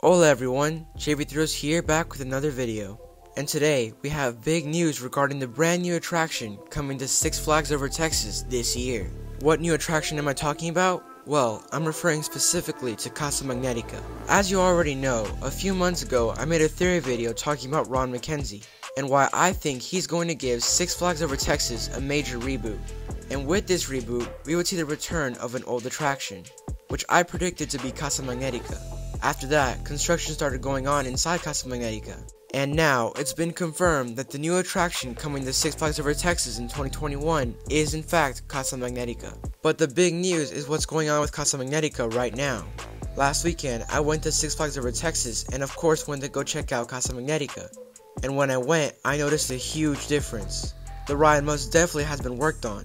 Hola everyone, JV3 here back with another video. And today, we have big news regarding the brand new attraction coming to Six Flags Over Texas this year. What new attraction am I talking about? Well, I'm referring specifically to Casa Magnetica. As you already know, a few months ago I made a theory video talking about Ron McKenzie, and why I think he's going to give Six Flags Over Texas a major reboot. And with this reboot, we would see the return of an old attraction, which I predicted to be Casa Magnetica. After that, construction started going on inside Casa Magnetica. And now, it's been confirmed that the new attraction coming to Six Flags Over Texas in 2021 is in fact Casa Magnetica. But the big news is what's going on with Casa Magnetica right now. Last weekend, I went to Six Flags Over Texas and of course went to go check out Casa Magnetica. And when I went, I noticed a huge difference. The ride most definitely has been worked on,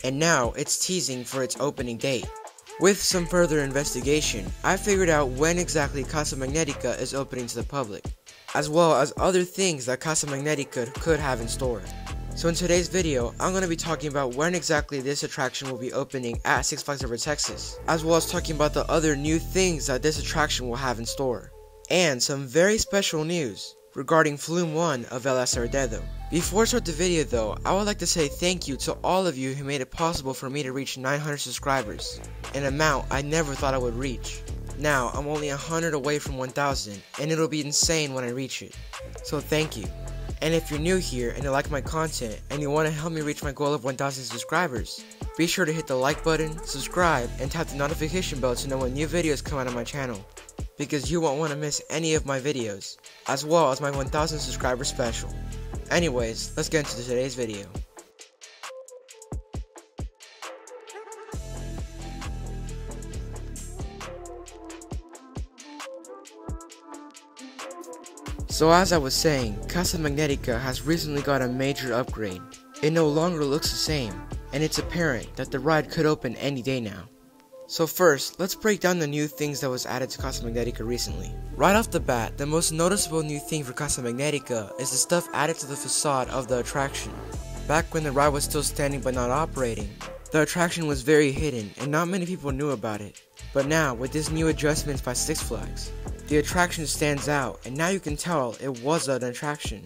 and now it's teasing for its opening date. With some further investigation, I figured out when exactly Casa Magnetica is opening to the public, as well as other things that Casa Magnetica could have in store. So in today's video, I'm going to be talking about when exactly this attraction will be opening at Six Flags Over Texas, as well as talking about the other new things that this attraction will have in store, and some very special news regarding Flume 1 of El Aserdedo. Before I start the video though, I would like to say thank you to all of you who made it possible for me to reach 900 subscribers, an amount I never thought I would reach. Now, I'm only 100 away from 1000, and it'll be insane when I reach it. So thank you. And if you're new here and you like my content and you want to help me reach my goal of 1000 subscribers, be sure to hit the like button, subscribe, and tap the notification bell to know when new videos come out on my channel, because you won't want to miss any of my videos, as well as my 1000 subscriber special. Anyways, let's get into today's video. So as I was saying, Casa Magnetica has recently got a major upgrade. It no longer looks the same, and it's apparent that the ride could open any day now. So first, let's break down the new things that was added to Casa Magnetica recently. Right off the bat, the most noticeable new thing for Casa Magnetica is the stuff added to the facade of the attraction. Back when the ride was still standing but not operating, the attraction was very hidden and not many people knew about it. But now, with this new adjustments by Six Flags, the attraction stands out, and now you can tell it was an attraction.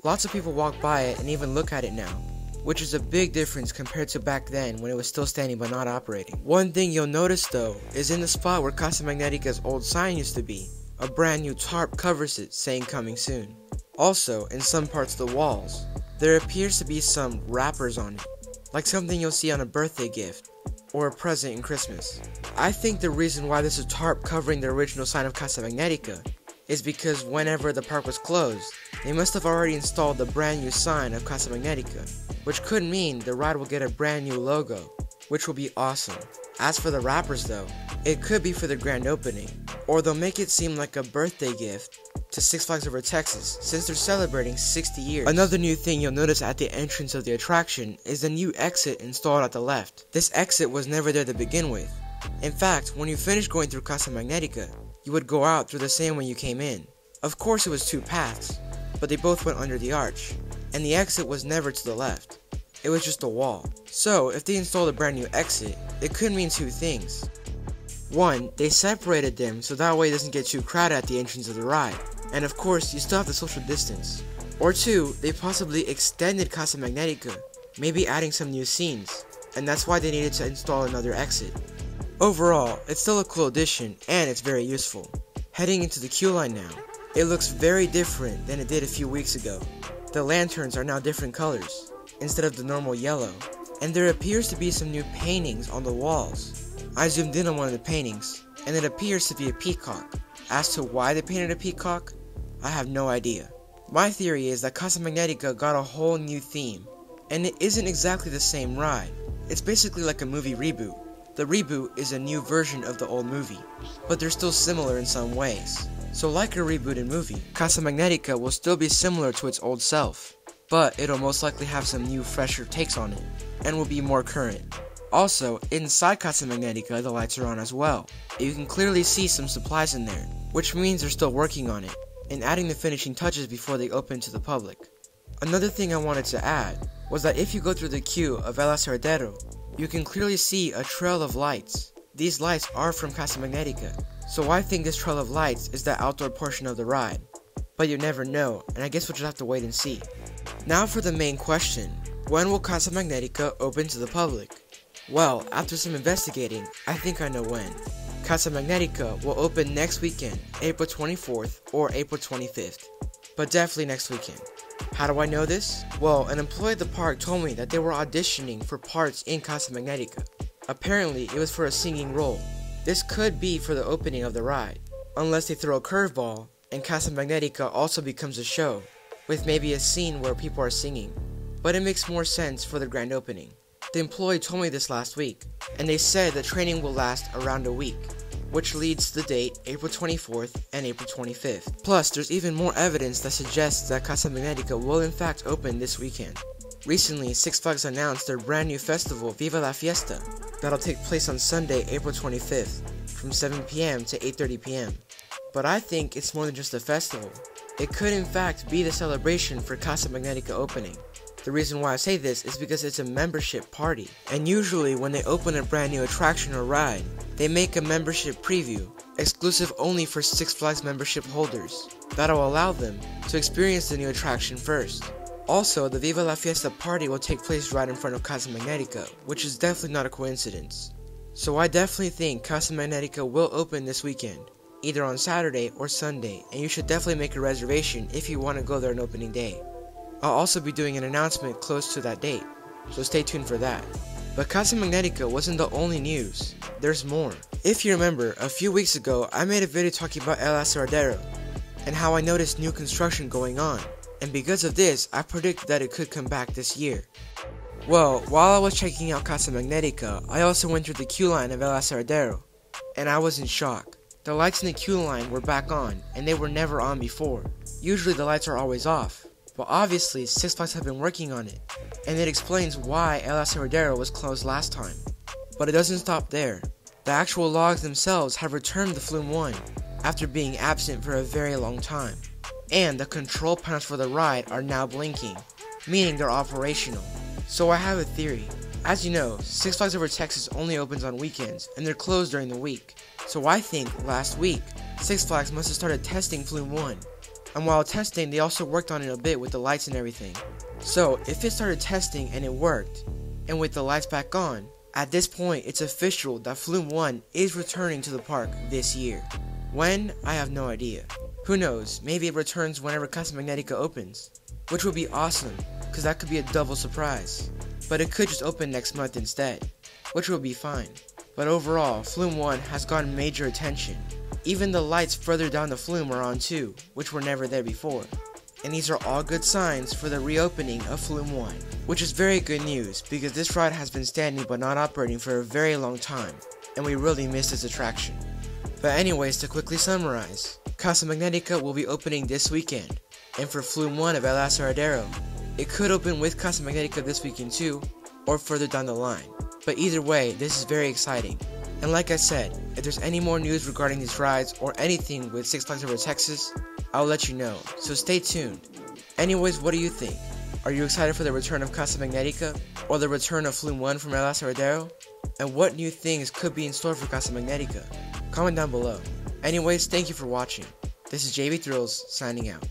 Lots of people walk by it and even look at it now, which is a big difference compared to back then when it was still standing but not operating. One thing you'll notice though, is in the spot where Casa Magnetica's old sign used to be, a brand new tarp covers it saying coming soon. Also, in some parts of the walls, there appears to be some wrappers on it, like something you'll see on a birthday gift, or a present in Christmas. I think the reason why there's a tarp covering the original sign of Casa Magnetica is because whenever the park was closed, they must have already installed the brand new sign of Casa Magnetica, which could mean the ride will get a brand new logo, which will be awesome. As for the wrappers though, it could be for the grand opening, or they'll make it seem like a birthday gift to Six Flags Over Texas since they're celebrating 60 years. Another new thing you'll notice at the entrance of the attraction is the new exit installed at the left. This exit was never there to begin with. In fact, when you finish going through Casa Magnetica, you would go out through the same way you came in. Of course it was two paths, but they both went under the arch, and the exit was never to the left. It was just a wall. So, if they installed a brand new exit, it could mean two things. One, they separated them so that way it doesn't get too crowded at the entrance of the ride, and of course you still have the social distance. Or two, they possibly extended Casa Magnetica, maybe adding some new scenes, and that's why they needed to install another exit. Overall, it's still a cool addition, and it's very useful. Heading into the queue line now, it looks very different than it did a few weeks ago. The lanterns are now different colors, instead of the normal yellow, and there appears to be some new paintings on the walls. I zoomed in on one of the paintings, and it appears to be a peacock. As to why they painted a peacock, I have no idea. My theory is that Casa Magnetica got a whole new theme, and it isn't exactly the same ride. It's basically like a movie reboot. The reboot is a new version of the old movie, but they're still similar in some ways. So like a rebooted movie, Casa Magnetica will still be similar to its old self, but it'll most likely have some new fresher takes on it, and will be more current. Also, inside Casa Magnetica the lights are on as well. You can clearly see some supplies in there, which means they're still working on it, and adding the finishing touches before they open to the public. Another thing I wanted to add was that if you go through the queue of El Aserdedo, you can clearly see a trail of lights. These lights are from Casa Magnetica, So I think this trail of lights is the outdoor portion of the ride. But you never know, and I guess we'll just have to wait and see. Now for the main question, when will Casa Magnetica open to the public? Well, after some investigating, I think I know when. Casa Magnetica will open next weekend, April 24th or April 25th. But definitely next weekend. How do I know this? Well, an employee at the park told me that they were auditioning for parts in Casa Magnetica. Apparently, it was for a singing role. This could be for the opening of the ride, unless they throw a curveball and Casa Magnetica also becomes a show, with maybe a scene where people are singing. But it makes more sense for the grand opening. The employee told me this last week, and they said the training will last around a week, which leads to the date April 24th and April 25th. Plus, there's even more evidence that suggests that Casa Magnetica will in fact open this weekend. Recently, Six Flags announced their brand new festival, Viva la Fiesta, that'll take place on Sunday, April 25th, from 7 p.m. to 8:30 p.m. But I think it's more than just a festival. It could in fact be the celebration for Casa Magnetica opening. The reason why I say this is because it's a membership party, and usually when they open a brand new attraction or ride, they make a membership preview, exclusive only for Six Flags membership holders, that'll allow them to experience the new attraction first. Also, the Viva la Fiesta party will take place right in front of Casa Magnetica, which is definitely not a coincidence. So I definitely think Casa Magnetica will open this weekend, either on Saturday or Sunday, and you should definitely make a reservation if you want to go there on opening day. I'll also be doing an announcement close to that date, so stay tuned for that. But Casa Magnetica wasn't the only news, there's more. If you remember, a few weeks ago I made a video talking about El Aserradero, and how I noticed new construction going on, and because of this I predicted that it could come back this year. Well, while I was checking out Casa Magnetica, I also went through the queue line of El Aserradero, and I was in shock. The lights in the queue line were back on, and they were never on before. Usually the lights are always off. But obviously, Six Flags have been working on it, and it explains why El Aserradero was closed last time. But it doesn't stop there. The actual logs themselves have returned to Flume 1 after being absent for a very long time. And the control panels for the ride are now blinking, meaning they're operational. So I have a theory. As you know, Six Flags Over Texas only opens on weekends, and they're closed during the week. So I think last week, Six Flags must have started testing Flume 1. And while testing, they also worked on it a bit with the lights and everything. So, if it started testing and it worked, and with the lights back on, at this point it's official that Flume 1 is returning to the park this year. When? I have no idea. Who knows, maybe it returns whenever Casa Magnetica opens, which would be awesome, because that could be a double surprise. But it could just open next month instead, which would be fine. But overall, Flume 1 has gotten major attention. Even the lights further down the flume are on too, which were never there before. And these are all good signs for the reopening of Flume 1, which is very good news because this ride has been standing but not operating for a very long time, and we really missed its attraction. But anyways, to quickly summarize, Casa Magnetica will be opening this weekend, and for Flume 1 of El Aserradero, it could open with Casa Magnetica this weekend too, or further down the line. But either way, this is very exciting. And like I said, if there's any more news regarding these rides or anything with Six Flags Over Texas, I'll let you know, so stay tuned. Anyways, what do you think? Are you excited for the return of Casa Magnetica, or the return of Flume 1 from El Aserradero? And what new things could be in store for Casa Magnetica? Comment down below. Anyways, thank you for watching. This is JB Thrills, signing out.